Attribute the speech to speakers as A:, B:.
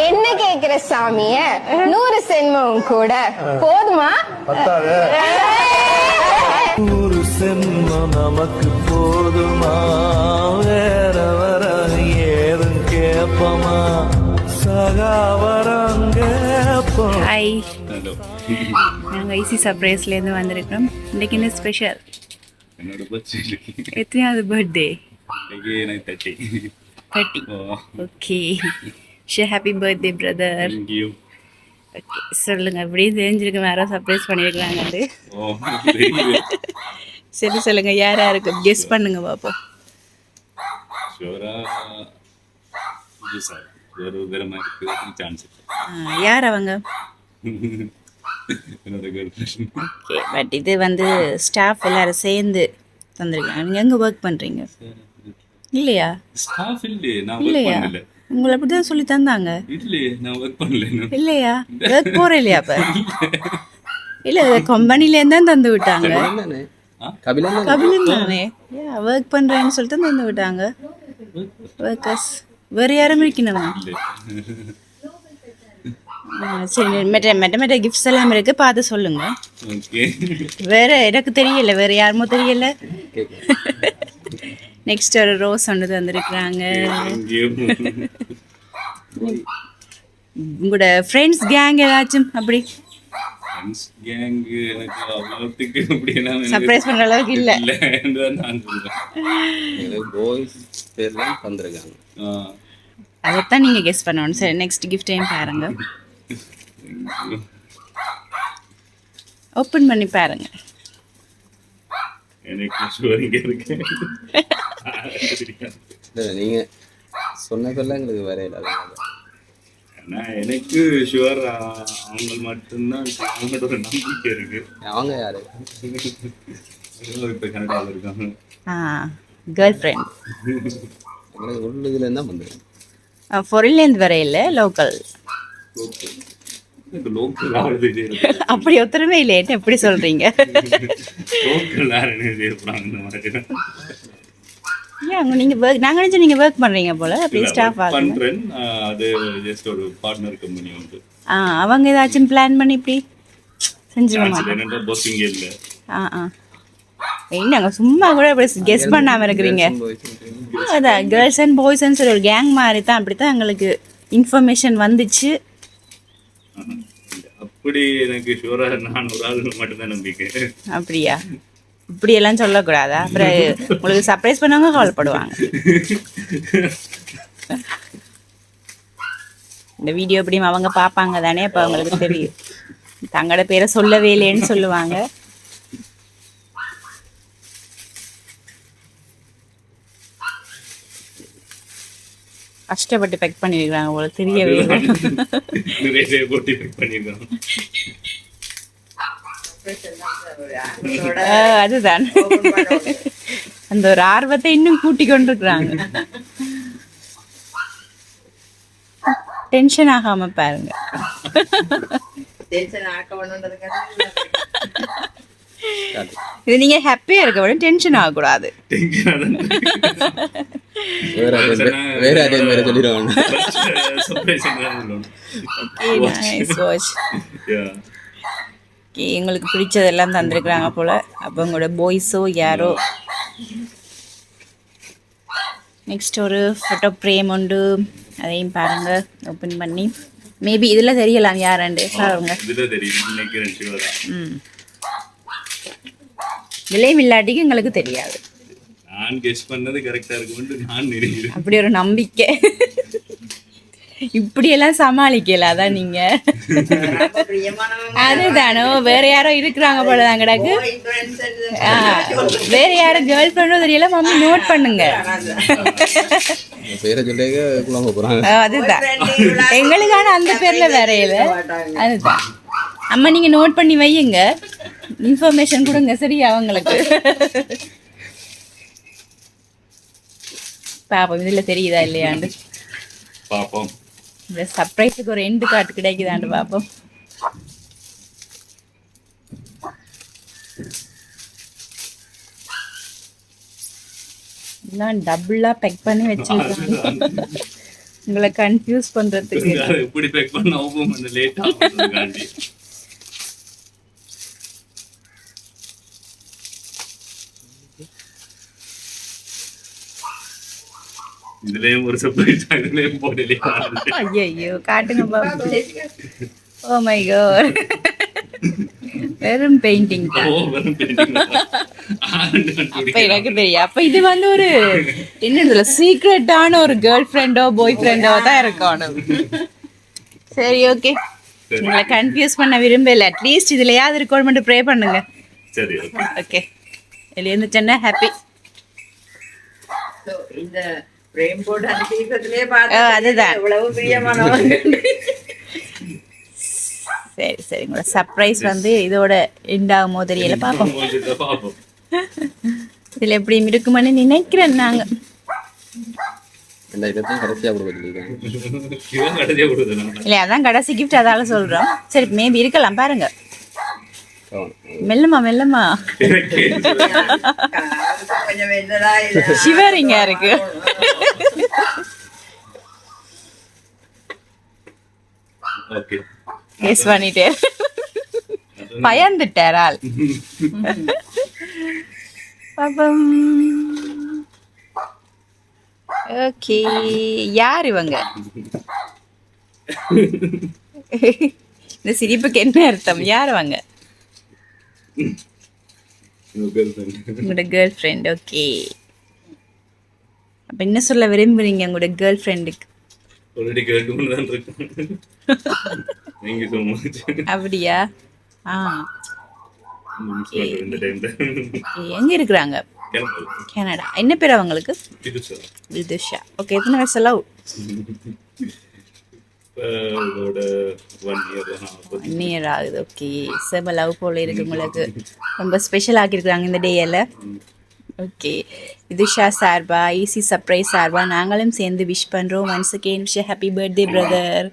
A: என்ன கேக்குற சாமிய 100 சென்மம் கூட போதுமா?
B: 100 சென்மம் நமக்கு போதுமா? வேற வர ஏதும் கேப்பமா? சகாவரம் கேப்போம்.
C: ஹாய், நாங்கள் ஐசி சர்ப்ரைஸ்லேருந்து வந்திருக்கோம். இன்றைக்கு என்ன ஸ்பெஷல்?
D: என்னோட பர்த்டே.
C: எத்தனையாவது பர்த்டே?
D: எனக்கு 30.
C: Okay, happy birthday brother.
D: Thank you.
C: Okay, சொல்லுங்கள். அப்படியே தெரிஞ்சிருக்கு யாரோ சர்ப்ரைஸ் பண்ணியிருக்கிறாங்கன்னு. சரி சொல்லுங்கள், யார் யாருக்கு கெஸ் பண்ணுங்க பார்ப்போம். யார் அவங்க? ஓகே, பட் இது வந்து ஸ்டாஃப் எல்லாரும் சேர்ந்து தந்திருக்காங்க. நீங்கள் எங்கே ஒர்க் பண்ணுறீங்க? இல்லையா? இல்லையா? உங்களை அப்படி தான் சொல்லி தந்தாங்க. இல்லையா? ஒர்க் போகிற இல்லையா? அப்போ இல்லை, கம்பெனிலேருந்து தான் தந்து விட்டாங்க. கபிலன் தானே ஒர்க் பண்ணுறேன்னு சொல்லிட்டு தந்து விட்டாங்க. ஒர்க்கர்ஸ் வேறு யாரும் இருக்கணுமா? சரி, மெட்ட கிஃப்ட்ஸ் எல்லாம் இருக்கு, பார்த்து சொல்லுங்க. வேற எனக்கு தெரியல, வேற யாருமோ தெரியல. நெக்ஸ்ட் ஒரு ரோஸ் ஒன்று தந்துருக்குறாங்க. உங்களோட ஃப்ரெண்ட்ஸ் கேங் ஏதாச்சும் அப்படி சர்ப்ரைஸ் பண்ற அளவுக்கு இல்ல. அதைத்தான் நீங்க கெஸ் பண்ணணும். சரி, நெக்ஸ்ட் கிஃப்ட் டைம் பாருங்க, ஓப்பன் பண்ணி பாருங்க.
E: நீங்க சொன்னதெல்லாம் எங்களுக்கு வரையில.
D: எனக்கு ஷுவர் அவங்க மட்டும்தான். அவங்களோட ஒரு நம்பிக்கை இருக்கு.
E: அவங்க யாரு?
D: இப்ப கனடாவில் இருக்காங்க.
C: Girl friend.
E: எங்களுக்கு உள்ளதுல இருந்தா வந்துடும்.
C: ஃபாரின்லேருந்து வரையில லோக்கல். அப்படி ஒருத்தருமே இல்லை, என்ன எப்படி சொல்றீங்க? நீங்க ஒர்க், நாங்க நினைச்சோம் நீங்க ஒர்க் பண்றீங்க போல. அப்படி ஸ்டாஃப்
D: பண்றேன். அது ஜஸ்ட் ஒரு பார்ட்னர் கம்பெனி வந்து.
C: அவங்க ஏதாச்சும் பிளான் பண்ணி இப்படி செஞ்சிருவாங்க.
D: என்னடா பாசிங் இல்ல.
C: நாங்க சும்மா கூட இப்படி கெஸ் பண்ணாம இருக்கிறீங்க. அதான் கேர்ள்ஸ் அண்ட் பாய்ஸ்ன்னு சொல்லி ஒரு கேங் மாதிரி தான். அப்படித்தான் எங்களுக்கு இன்ஃபர்மேஷன் வந்துச்சு.
D: அப்படி எனக்கு ஷூரா நான் ஒரு ஆள் மட்டும்தான் நம்பிக்கை.
C: அப்படியா? இப்படி எல்லாம் சொல்லக்கூடாதா? அப்புறம் உங்களுக்கு சர்ப்ரைஸ் பண்ணவங்க கவலைப்படுவாங்க. இந்த வீடியோ எப்படியும் அவங்க பார்ப்பாங்க தானே, அப்போ அவங்களுக்கு தெரியும். தங்களோட பேரை சொல்லவே இல்லைன்னு சொல்லுவாங்க. கஷ்டப்பட்டு பேக் பண்ணிருக்காங்க, உங்களுக்கு தெரியவே இல்லை. அதுதான் அந்த ஒரு ஆர்வத்தை இன்னும் கூட்டி கொண்டிருக்கிறாங்க. டென்ஷன் ஆகாம பாருங்க. இது நீங்க ஹாப்பியா இருக்க விட டென்ஷன் ஆகக்கூடாது. எங்களுக்கு பிடிச்சதெல்லாம் தந்திருக்கிறாங்க போல. அப்போ உங்களோட பாய்ஸோ யாரோ. நெக்ஸ்ட் ஒரு ஃபோட்டோ ஃப்ரேம் உண்டு, அதையும் பாருங்க ஓப்பன் பண்ணி. மேபி இதில் தெரியலாம் யாருண்டு பாருங்க. விலையும் இல்லாட்டிக்கு எங்களுக்கு தெரியாது.
D: நான் கெஸ் பண்ணது கரெக்டா இருக்கும்னு
C: அப்படி ஒரு நம்பிக்கை. இப்படியெல்லாம் சமாளிக்கல. அதான் நீங்க அதுதானோ வேற யாரோ இருக்கிறாங்க போலதான் கிடக்கு. வேற யாரும் கேர்ள் ஃப்ரெண்டோ தெரியல. மம்மி நோட் பண்ணுங்க. அதுதான் எங்களுக்கான அந்த பேர்ல வேற இல்ல. அதுதான் அம்மா நீங்க நோட் பண்ணி வையுங்க, இன்ஃபர்மேஷன் கொடுங்க சரியா அவங்களுக்கு. பாப்போம் இதுல தெரியுதா இல்லையாண்டு
D: பாப்போம்.
C: இந்த சர்ப்ரைஸுக்கு ஒரு எண்டு காட்டு கிடைக்குதாண்டு பாப்போம். எல்லாம் டபுளா பேக் பண்ணி வச்சிருக்காங்க. உங்களை கன்ஃபியூஸ் பண்றதுக்கு.
D: அதை எப்படி பேக் பண்ண ஓபன் பண்ண லேட் ஆகுதுக்காண்டி. இதுலயும் ஒரு சர்ப்ரைஸ் இதுலயும் போடலையா?
C: ஐயோ காட்டுங்க பாபு. Oh my god. வெறும் பெயிண்டிங் தான். அப்ப எனக்கு தெரியும். அப்ப இது வந்து ஒரு என்னதுல சீக்ரெட்டான ஒரு கேர்ள் ஃப்ரெண்டோ பாய் ஃப்ரெண்டோ தான் இருக்கணும். சரி ஓகே, உங்களை கன்ஃபியூஸ் பண்ண விரும்பல. அட்லீஸ்ட் இதுலயாவது இருக்கணும் மட்டும் ப்ரே பண்ணுங்க.
D: சரி
C: ஓகே, வெளியே சென்னை ஹாப்பி.
F: இந்த பிரேம் போர்டு அனுப்பிக்கிறதுலே பார்த்து
C: அதுதான்
F: எவ்வளவு பிரியமானவங்க.
C: சரி சரி, உங்களோட சர்ப்ரைஸ் வந்து இதோட எண்டாகுமோ தெரியல, பார்ப்போம்.
D: பாப்போம்.
C: இதில் எப்படி இருக்குமான்னு நினைக்கிறேன் நாங்க.
E: இந்த இடத்தையும் கடைசியாக கொடுக்க
D: இவன் கடைசியா கொடுத்தேன்.
C: இல்லை அதான் கடைசி கிஃப்ட், அதால சொல்றோம். சரி மேபி இருக்கலாம், பாருங்க. மெல்லமா மெல்லமா
F: கொஞ்சம் என்னடா இது?
C: ஷிவரிங்க இருக்கு.
D: ஓகே,
C: கேஸ் பண்ணிட்டே பயந்துட்டார் ஆள். பாப்பம். ஓகே, யார் இவங்க? இந்த சிரிப்புக்கு என்ன அர்த்தம்? யார் அவங்க? உங்களோட கேர்ள் ஃப்ரெண்ட். ஓகே, அப்ப என்ன சொல்ல விரும்புறீங்க உங்களோட கேர்ள் ஃப்ரெண்டுக்கு?
D: ஆல்ரெடி கேட்கணும் தான் இருக்கேன். Thank you so much.
C: அப்படியா? ஆ,
D: இந்த டைம்ல
C: எங்க இருக்கிறாங்க?
D: கேரளா.
C: கனடா. என்ன பேர் அவங்களுக்கு?
D: இது சார்
C: விதுஷா. ஓகே, எத்தனை வருஷம் லவ்?
D: இதோட 1 year ஆகுது.
C: 1 year ஆகுது. ஓகே, செம லவ் போல இருக்கு உங்களுக்கு. ரொம்ப ஸ்பெஷல் ஆக்கியிருக்கிறாங்க இந்த டேயில். ஓகே, விதுஷா சார்பா, ஈஸி சர்ப்ரைஸ் சார்பா நாங்களும் சேர்ந்து விஷ் பண்ணுறோம். Once again wish happy birthday brother.